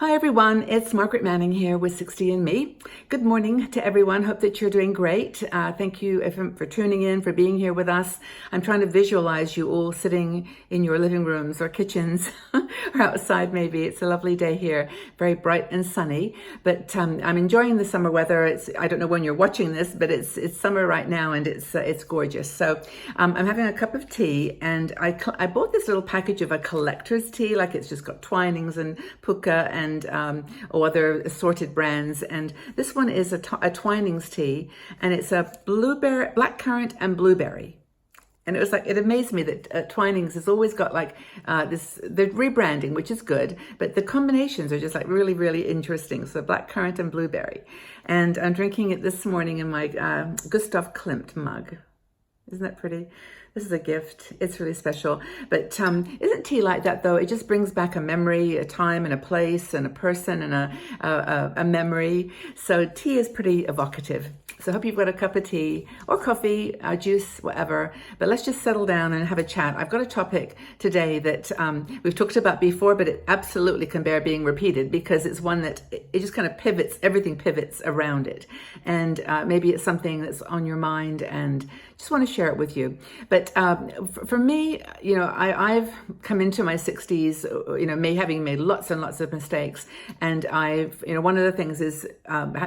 Hi everyone, it's Margaret Manning here with 60 and Me. Good morning to everyone. Hope that you're doing great. Thank you for tuning in, for being here with us. I'm trying to visualize you all sitting in your living rooms or kitchens or outside maybe. It's a lovely day here, very bright and sunny. But I'm enjoying the summer weather. I don't know when you're watching this, but it's summer right now and it's gorgeous. So I'm having a cup of tea, and I bought this little package of a collector's tea, like it's just got Twinings and Puka and other assorted brands. And this one is a Twinings tea, and it's a blueberry, blackcurrant and blueberry. And it amazed me that Twinings has always got they're rebranding, which is good, but the combinations are just like really, really interesting. So blackcurrant and blueberry. And I'm drinking it this morning in my Gustav Klimt mug. Isn't that pretty? This is a gift. It's really special. But isn't tea like that though? It just brings back a memory, a time and a place and a person and a memory. So tea is pretty evocative. So I hope you've got a cup of tea or coffee, juice, whatever. But let's just settle down and have a chat. I've got a topic today that we've talked about before, but it absolutely can bear being repeated because it's one that it just kind of pivots, everything pivots around it. And maybe it's something that's on your mind and just want to share it with you. But for me, I've come into my 60s, having made lots and lots of mistakes. And one of the things is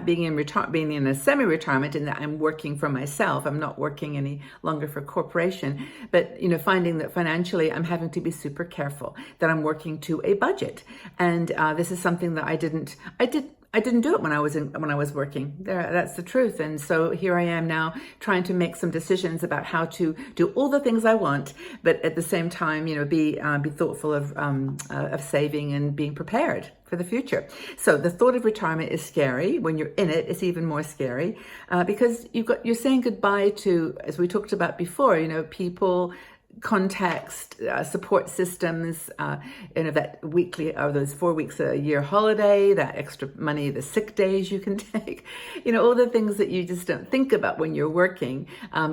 being in a semi-retirement in that I'm working for myself. I'm not working any longer for a corporation, but, finding that financially I'm having to be super careful, that I'm working to a budget. And this is something that I didn't do it when I was working. That's the truth. And so here I am now trying to make some decisions about how to do all the things I want, but at the same time, be thoughtful of saving and being prepared for the future. So the thought of retirement is scary. When you're in it, it's even more scary because you're saying goodbye to, as we talked about before, people, context, support systems, that weekly or those 4 weeks a year holiday, that extra money, the sick days you can take, all the things that you just don't think about when you're working.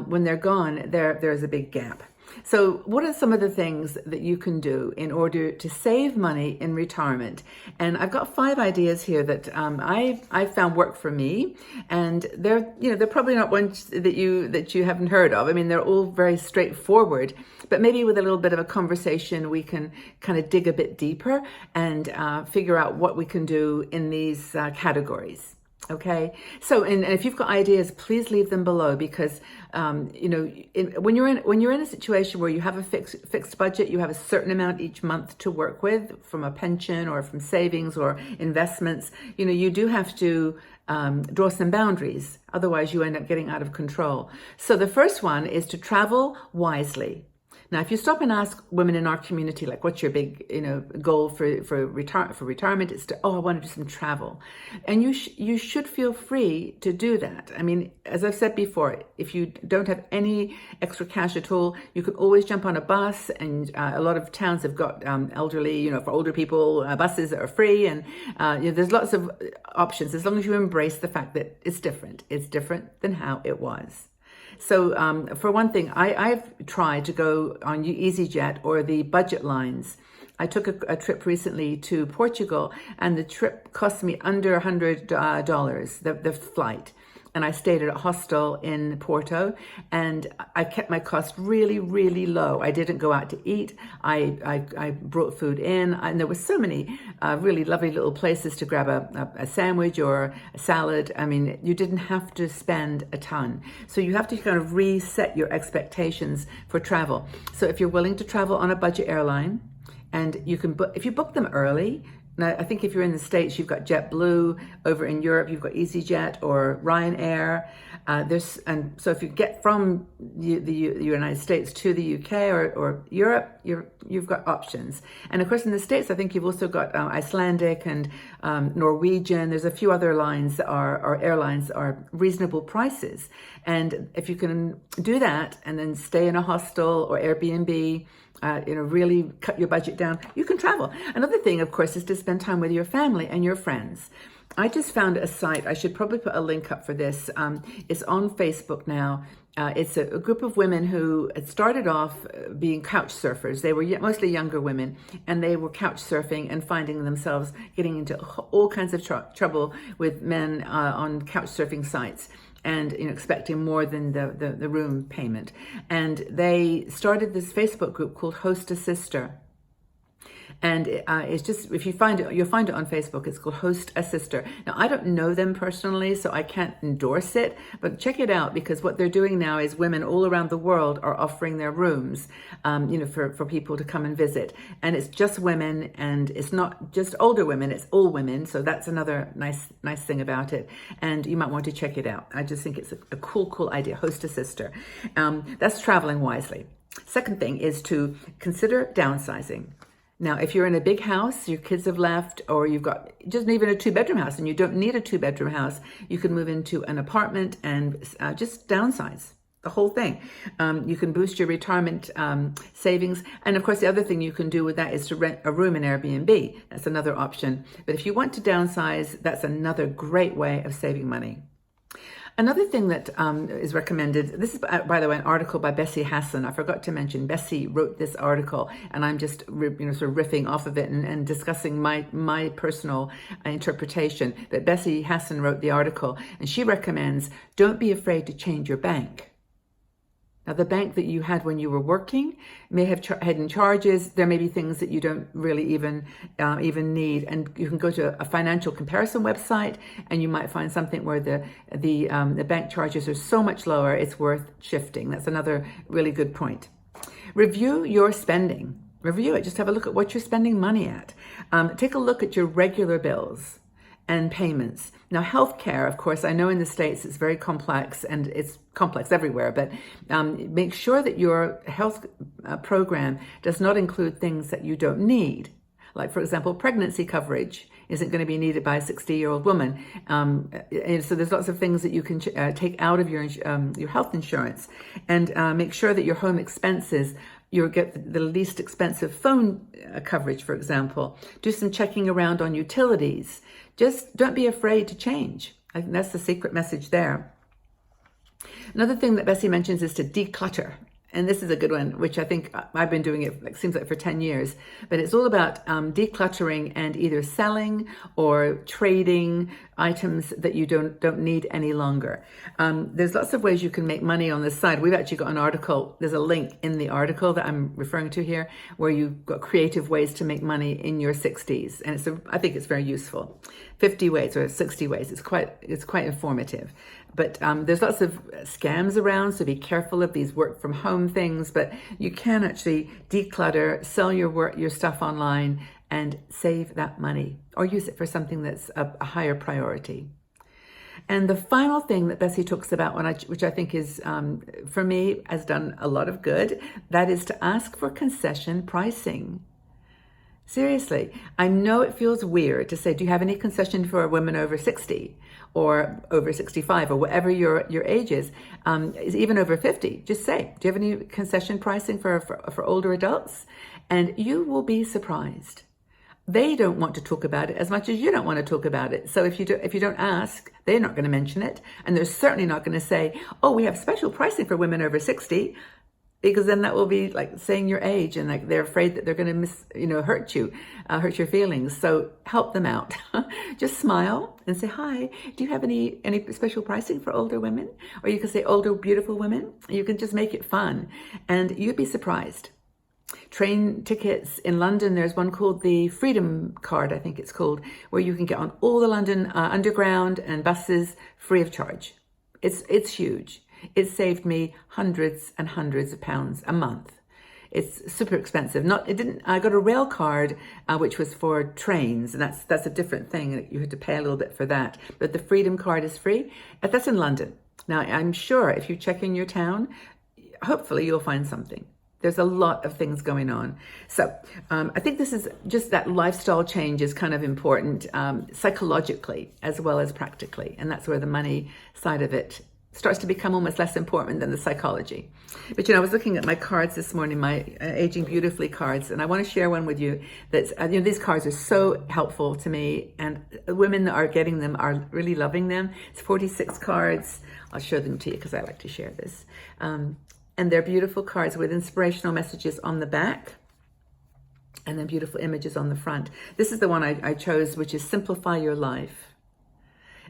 When they're gone, there's a big gap. So what are some of the things that you can do in order to save money in retirement? And I've got 5 ideas here that I found work for me, and they're probably not ones that you haven't heard of. I mean, they're all very straightforward, but maybe with a little bit of a conversation, we can kind of dig a bit deeper and figure out what we can do in these categories. Okay, so and if you've got ideas, please leave them below because when you're in a situation where you have a fixed budget, you have a certain amount each month to work with from a pension or from savings or investments. You do have to draw some boundaries, otherwise you end up getting out of control. So the first one is to travel wisely. Now, if you stop and ask women in our community, like, what's your big, goal for retirement? It's I want to do some travel. And you should feel free to do that. I mean, as I've said before, if you don't have any extra cash at all, you can always jump on a bus. And a lot of towns have got elderly, for older people, buses that are free. And there's lots of options as long as you embrace the fact that it's different. It's different than how it was. So for one thing, I've tried to go on EasyJet or the budget lines. I took a trip recently to Portugal, and the trip cost me under $100, the flight. And I stayed at a hostel in Porto, and I kept my cost really, really low. I didn't go out to eat. I brought food in, and there were so many really lovely little places to grab a sandwich or a salad. I mean, you didn't have to spend a ton. So you have to kind of reset your expectations for travel. So if you're willing to travel on a budget airline, and you can book, if you book them early. Now, I think if you're in the States, you've got JetBlue. Over in Europe, you've got EasyJet or Ryanair. And so if you get from the United States to the UK or Europe, you've got options. And of course, in the States, I think you've also got Icelandic and Norwegian. There's a few other lines that are airlines are reasonable prices. And if you can do that and then stay in a hostel or Airbnb, really cut your budget down, you can travel. Another thing, of course, is to spend time with your family and your friends. I just found a site, I should probably put a link up for this. It's on Facebook now. It's a group of women who had started off being couch surfers. They were mostly younger women, and they were couch surfing and finding themselves getting into all kinds of trouble with men on couch surfing sites, and expecting more than the room payment. And they started this Facebook group called Host a Sister. And it's just, if you find it, you'll find it on Facebook. It's called Host a Sister. Now, I don't know them personally, so I can't endorse it, but check it out, because what they're doing now is women all around the world are offering their rooms, for people to come and visit. And it's just women, and it's not just older women, it's all women. So that's another nice thing about it. And you might want to check it out. I just think it's a cool idea, Host a Sister. That's traveling wisely. Second thing is to consider downsizing. Now, if you're in a big house, your kids have left, or you've got just even a 2-bedroom house and you don't need a 2-bedroom house, you can move into an apartment and just downsize the whole thing. You can boost your retirement savings. And of course, the other thing you can do with that is to rent a room in Airbnb. That's another option. But if you want to downsize, that's another great way of saving money. Another thing that is recommended, this is, by the way, an article by Bessie Hassan. I forgot to mention, Bessie wrote this article, and I'm just sort of riffing off of it and discussing my personal interpretation. But Bessie Hassan wrote the article, and she recommends, don't be afraid to change your bank. Now, the bank that you had when you were working may have hidden charges. There may be things that you don't really even need, and you can go to a financial comparison website, and you might find something where the bank charges are so much lower, it's worth shifting. That's another really good point. Review your spending. Review it. Just have a look at what you're spending money at. Take a look at your regular bills and payments. Now, healthcare, of course, I know in the States it's very complex, and it's complex everywhere, but make sure that your health program does not include things that you don't need. Like, for example, pregnancy coverage isn't going to be needed by a 60-year-old woman. And so there's lots of things that you can take out of your health insurance, and make sure that your home expenses, you get the least expensive phone coverage, for example. Do some checking around on utilities. Just don't be afraid to change. I think that's the secret message there. Another thing that Bessie mentions is to declutter. And this is a good one, which I think I've been doing it, seems like for 10 years. But it's all about decluttering and either selling or trading items that you don't need any longer. There's lots of ways you can make money on this side. We've actually got an article. There's a link in the article that I'm referring to here, where you've got creative ways to make money in your 60s. And I think it's very useful. 50 ways or 60 ways. It's quite informative. But there's lots of scams around, so be careful of these work from home things. But you can actually declutter, sell your stuff online, and save that money, or use it for something that's a higher priority. And the final thing that Bessie talks about, which I think is, for me, has done a lot of good, that is to ask for concession pricing. Seriously, I know it feels weird to say, do you have any concession for a woman over 60 or over 65 or whatever your age is even over 50? Just say, do you have any concession pricing for older adults? And you will be surprised. They don't want to talk about it as much as you don't want to talk about it. So if you don't ask, they're not going to mention it. And they're certainly not going to say, oh, we have special pricing for women over 60. Because then that will be like saying your age, and like they're afraid that they're going to hurt you, hurt your feelings. So help them out. Just smile and say, hi, do you have any special pricing for older women? Or you can say older, beautiful women. You can just make it fun, and you'd be surprised. Train tickets in London, there's one called the Freedom Card, I think it's called, where you can get on all the London Underground and buses free of charge. It's huge. It saved me hundreds and hundreds of pounds a month. It's super expensive. I got a rail card, which was for trains, and that's a different thing. You had to pay a little bit for that. But the Freedom Card is free. That's in London. Now, I'm sure if you check in your town, hopefully you'll find something. There's a lot of things going on. So I think this is just that lifestyle change is kind of important psychologically as well as practically. And that's where the money side of it starts to become almost less important than the psychology. But I was looking at my cards this morning, my Aging Beautifully cards, and I want to share one with you that's, these cards are so helpful to me, and the women that are getting them are really loving them. It's 46 cards. I'll show them to you because I like to share this. And they're beautiful cards with inspirational messages on the back, and then beautiful images on the front. This is the one I chose, which is Simplify Your Life.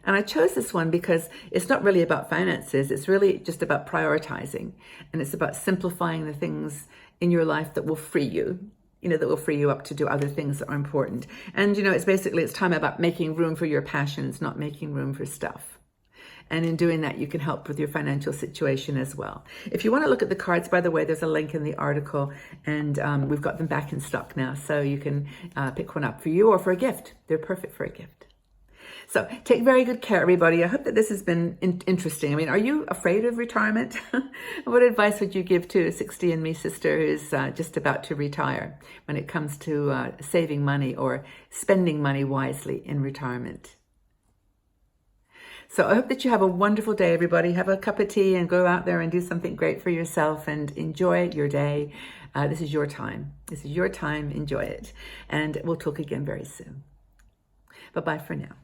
And I chose this one because it's not really about finances. It's really just about prioritizing. And it's about simplifying the things in your life that will free you, that will free you up to do other things that are important. And, it's time about making room for your passions, not making room for stuff. And in doing that, you can help with your financial situation as well. If you want to look at the cards, by the way, there's a link in the article, and we've got them back in stock now. So you can pick one up for you or for a gift. They're perfect for a gift. So take very good care, everybody. I hope that this has been interesting. I mean, are you afraid of retirement? What advice would you give to a 60 and me sister who's just about to retire when it comes to saving money or spending money wisely in retirement? So I hope that you have a wonderful day, everybody. Have a cup of tea and go out there and do something great for yourself and enjoy your day. This is your time. This is your time. Enjoy it. And we'll talk again very soon. Bye-bye for now.